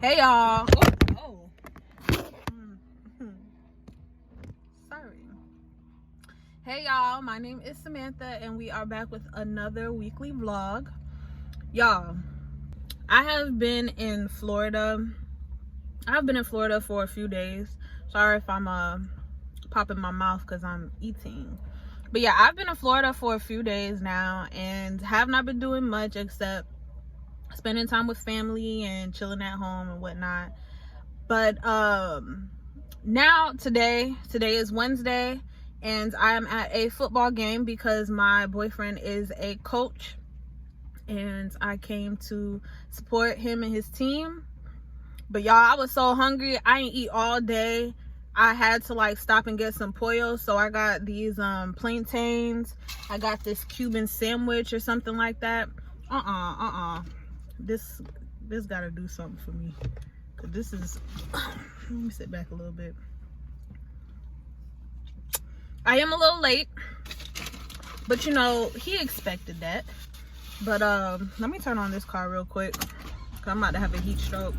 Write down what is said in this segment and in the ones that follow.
Hey y'all. Oh. Sorry. Hey y'all, my name is Samantha and we are back with another weekly vlog. Y'all, I have been in Florida. I've been in Florida for a few days. Sorry if I'm popping my mouth because I'm eating. But yeah, I've been in Florida for a few days now and have not been doing much except spending time with family and chilling at home and whatnot. But now today is Wednesday and I am at a football game because my boyfriend is a coach and I came to support him and his team. But y'all, I was so hungry. I ain't eat all day. I had to like stop and get some pollo, so I got these plantains. I got this Cuban sandwich or something like that. This gotta do something for me. Cause this is, let me sit back a little bit. I am a little late, but you know, he expected that. But let me turn on this car real quick, cause I'm about to have a heat stroke.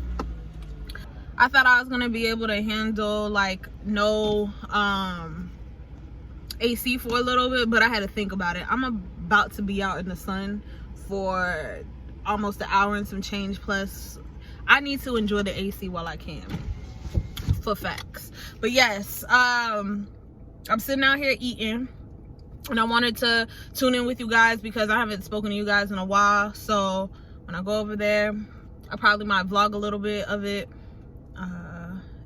I thought I was gonna be able to handle like no AC for a little bit, but I had to think about it. I'm about to be out in the sun for almost an hour and some change, plus I need to enjoy the AC while I can, for facts. But yes, I'm sitting out here eating and I wanted to tune in with you guys because I haven't spoken to you guys in a while. So when I go over there, I probably might vlog a little bit of it.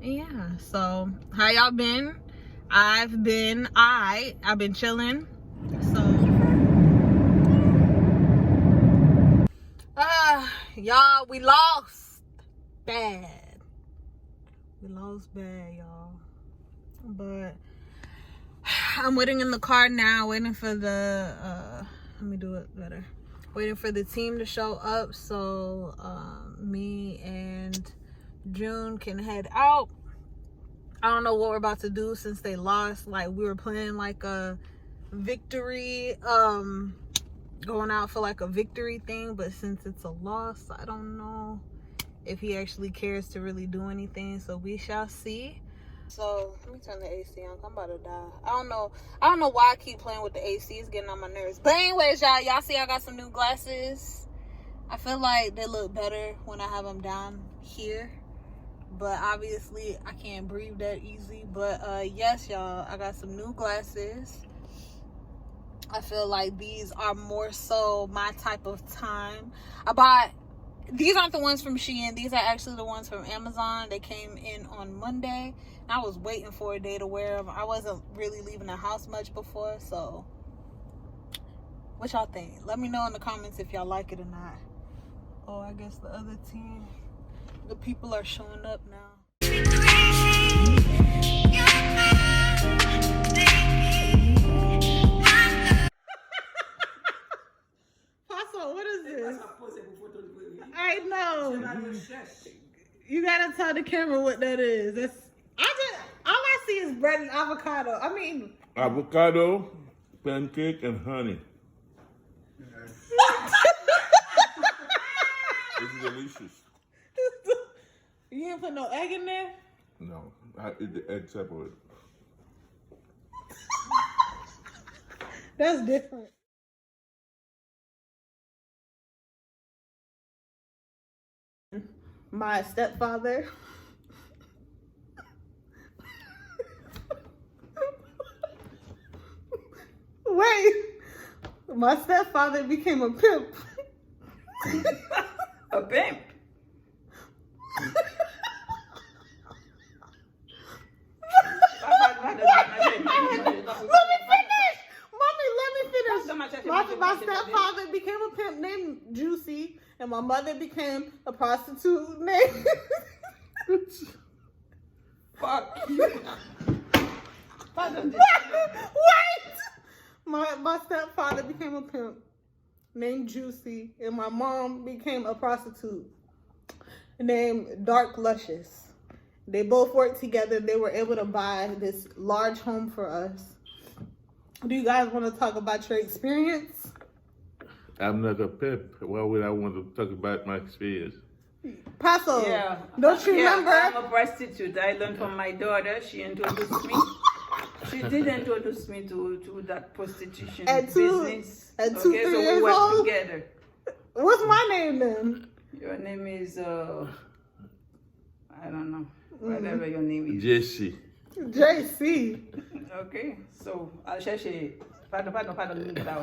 Yeah, so how y'all been? I've been chilling. So y'all, we lost bad. We lost bad, y'all. But I'm waiting in the car now, waiting for the let me do it better. Waiting for the team to show up so me and June can head out. I don't know what we're about to do since they lost. Like, we were playing like a victory, going out for like a victory thing, but since it's a loss, I don't know if he actually cares to really do anything, so we shall see. So let me turn the AC on. I'm about to die. I don't know why I keep playing with the AC. It's getting on my nerves. But anyways, y'all see I got some new glasses. I feel like they look better when I have them down here, but obviously I can't breathe that easy. But yes, y'all, I got some new glasses. I feel like these are more so my type of time. These aren't the ones from Shein. These are actually the ones from Amazon. They came in on Monday. I was waiting for a day to wear them. I wasn't really leaving the house much before, so what y'all think? Let me know in the comments if y'all like it or not. Oh, I guess the other team, the people are showing up now. Paso, what is this? I know. You gotta tell the camera what that is. All I see is bread and avocado. I mean, avocado, pancake, and honey. It's delicious. You didn't put no egg in there? No, I eat the egg separate. That's different. My stepfather. Wait. My stepfather became a pimp. A pimp? My stepfather became a pimp named Juicy, and my mother became a prostitute named... Fuck you. Wait! My stepfather became a pimp named Juicy, and my mom became a prostitute named Dark Luscious. They both worked together. They were able to buy this large home for us. Do you guys want to talk about your experience? I'm not a pimp. Why would I want to talk about my experience? Paso. Yeah. Don't you remember? I'm a prostitute. I learned from my daughter. She introduced me. She did introduce me to that prostitution business. At Okay, 2, 3 so we years work old? together. What's my name then? Your name is I don't know. Whatever your name is. JC. JC. Okay, so I'll chercher. Pardon, minute là.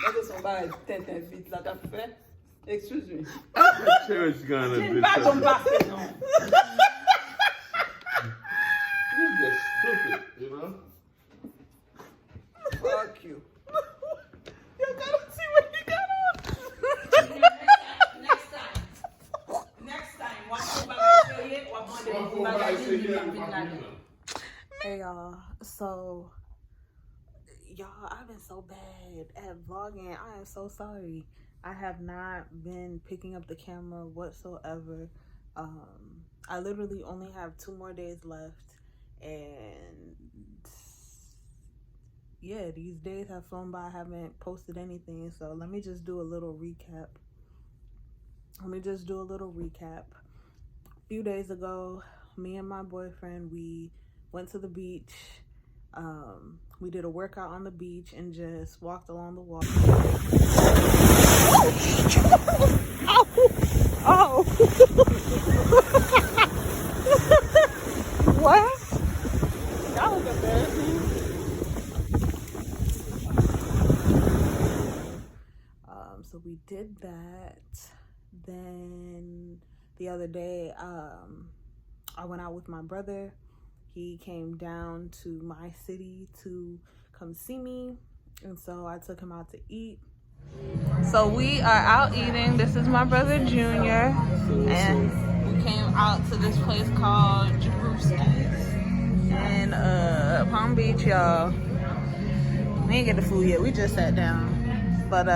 Est-ce qu'on va Tintin vite là, t'as fait? Excuse me. Sure it's gonna Tu be ne vas donc pas faire, non. You're just stupid, you know? Fuck you. You gotta see what you got on. Next time, Hey y'all, so y'all, I've been so bad at vlogging. I am so sorry. I have not been picking up the camera whatsoever. I literally only have 2 more days left, and yeah, these days have flown by. I haven't posted anything, so let me just do a little recap. A few days ago, me and my boyfriend, we went to the beach. We did a workout on the beach and just walked along the water. Oh! What? That was embarrassing. So we did that. Then the other day, I went out with my brother. He came down to my city to come see me, and so I took him out to eat. So we are out eating. This is my brother Junior, and we came out to this place called Jabruski's in Palm Beach, y'all. We ain't get the food yet. We just sat down, but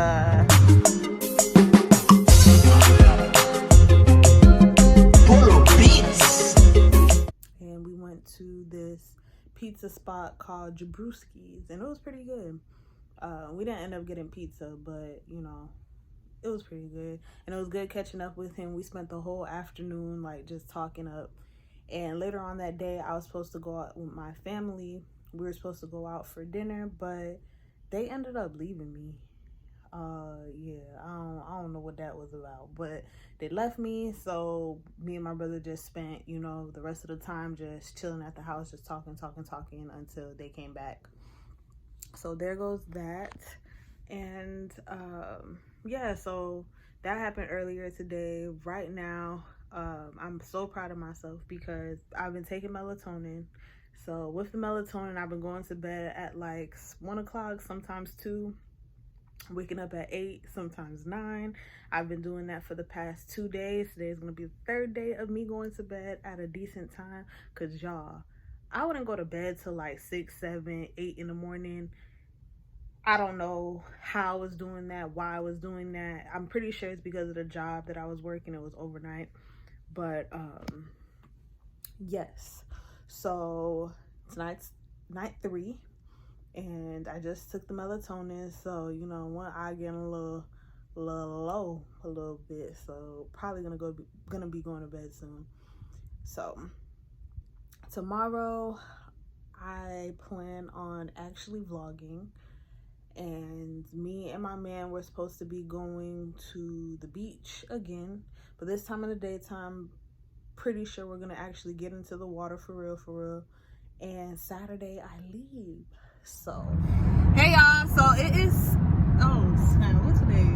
and we went to this pizza spot called Jabruski's, and it was pretty good. We didn't end up getting pizza, but you know, it was pretty good, and it was good catching up with him. We spent the whole afternoon like just talking up, and later on that day I was supposed to go out with my family. We were supposed to go out for dinner, but they ended up leaving me. Yeah, I don't know what that was about, but they left me. So me and my brother just spent, you know, the rest of the time just chilling at the house, just talking until they came back. So there goes that. And yeah, so that happened earlier today. Right now, I'm so proud of myself because I've been taking melatonin. So with the melatonin, I've been going to bed at like 1 o'clock, sometimes 2, waking up at 8, sometimes 9. I've been doing that for the past 2 days. Today is going to be the 3rd day of me going to bed at a decent time, because y'all, I wouldn't go to bed till like 6, 7, 8 in the morning. I don't know how I was doing that, why I was doing that. I'm pretty sure it's because of the job that I was working. It was overnight. But yes, so tonight's night 3, and I just took the melatonin, so you know, one eye getting a little low a little bit, so probably gonna be going to bed soon. So tomorrow I plan on actually vlogging, and me and my man were supposed to be going to the beach again, but this time in the daytime. Pretty sure we're gonna actually get into the water for real. And Saturday I leave. So hey y'all, so it is, oh snap, what's today?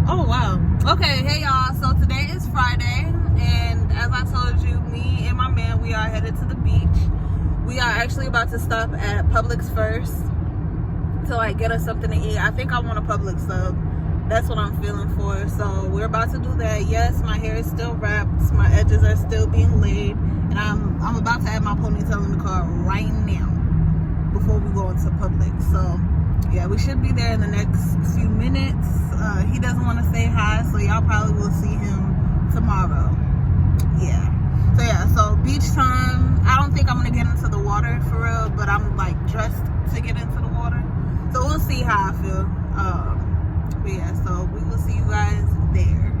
Oh wow. Okay, hey y'all, so today is Friday, and as I told you, me and my man, we are headed to the beach. We are actually about to stop at Publix first to like get us something to eat. I think I want a Publix sub. That's what I'm feeling for. So we're about to do that. Yes, my hair is still wrapped. My edges are still being laid. And I'm about to add my ponytail in the car right now before we go into Publix. So yeah, we should be there in the next few minutes. He doesn't want to say hi, so y'all probably will see him tomorrow. Yeah. So yeah, so beach time. I don't think I'm going to get into the water for real, but I'm like dressed to get into the water. So we'll see how I feel. But yeah, so we will see you guys there.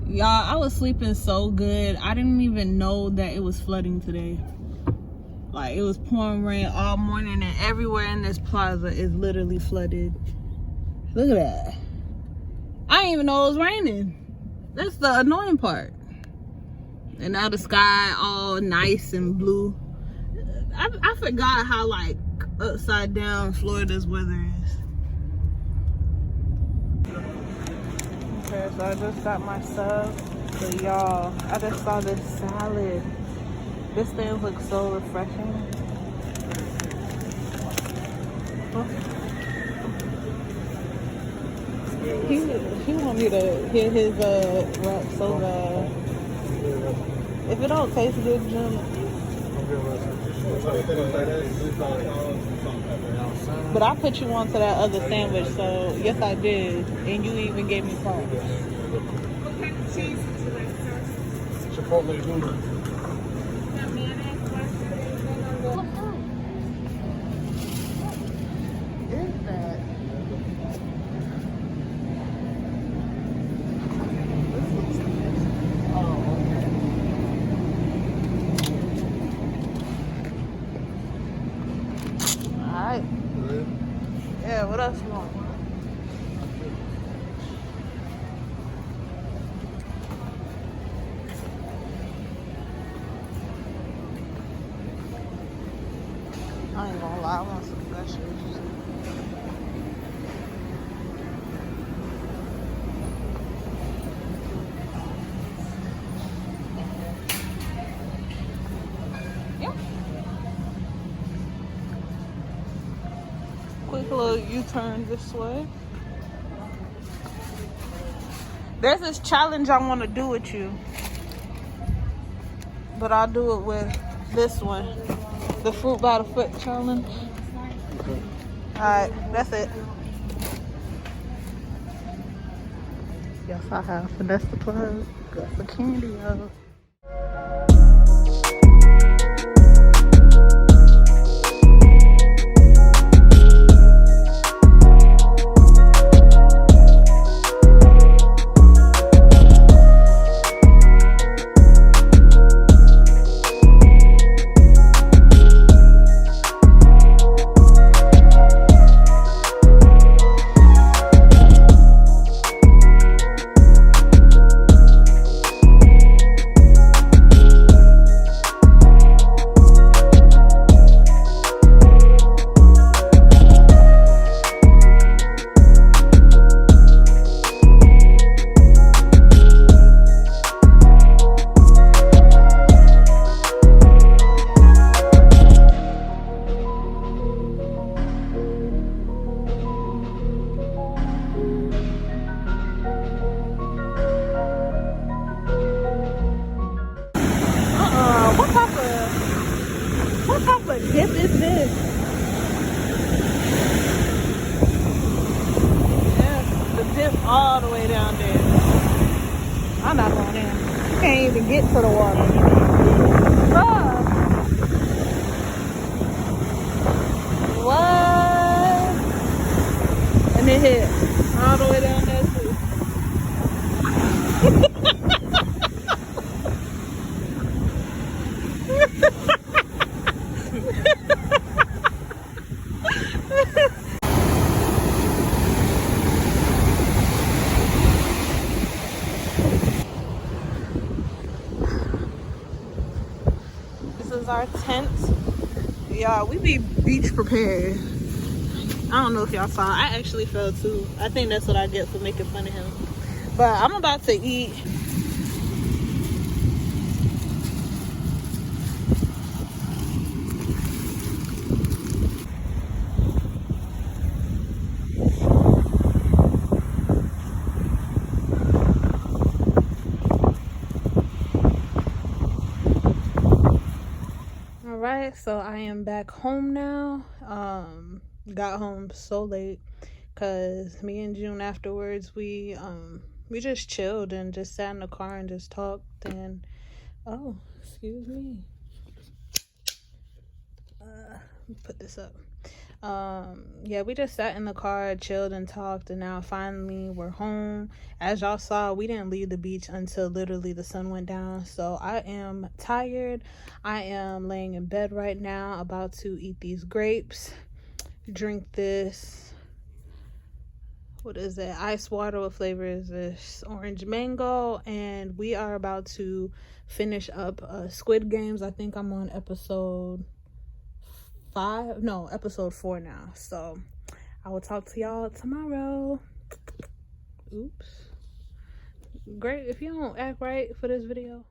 Y'all, I was sleeping so good. I didn't even know that it was flooding today. Like, it was pouring rain all morning, and everywhere in this plaza is literally flooded. Look at that. I didn't even know it was raining. That's the annoying part. And now the sky all nice and blue. I forgot how, like, upside down Florida's weather is. Okay, so I just got my sub. So y'all, I just saw this salad. This thing looks so refreshing. He want me to hit his wrap so bad. If it don't taste good, Jim. But I put you onto that other sandwich, so yes I did. And you even gave me part. What kind of cheese would you like, sir? Chipotle noodle. Got mayonnaise, mustard, What is that? Alright. Yeah, what else you want? I ain't gonna lie, I want some vegetables. Yeah. Quick little U-turn this way. There's this challenge I want to do with you, but I'll do it with this one, the fruit by the foot challenge. Alright, that's it. Yes, I have finessed the plug. Got the candy out. What type of dip is this? Yeah, the dip all the way down there. I'm not going in. You can't even get to the water. What? And it hit all the way down there too. This is our tent. Y'all, we be beach prepared. I don't know if y'all saw. I actually fell too. I think that's what I get for making fun of him. But I'm about to eat. Alright, so I am back home now. Got home so late because me and June afterwards we just chilled and just sat in the car and just talked. And oh, excuse me, put this up. Yeah, we just sat in the car, chilled and talked, and now finally we're home. As y'all saw, we didn't leave the beach until literally the sun went down. So I am tired. I am laying in bed right now, about to eat these grapes, drink this, what is it, ice water. What flavor is this? Orange mango. And we are about to finish up Squid Games. I think I'm on episode 4 now. So I will talk to y'all tomorrow. Oops. Great if you don't act right for this video.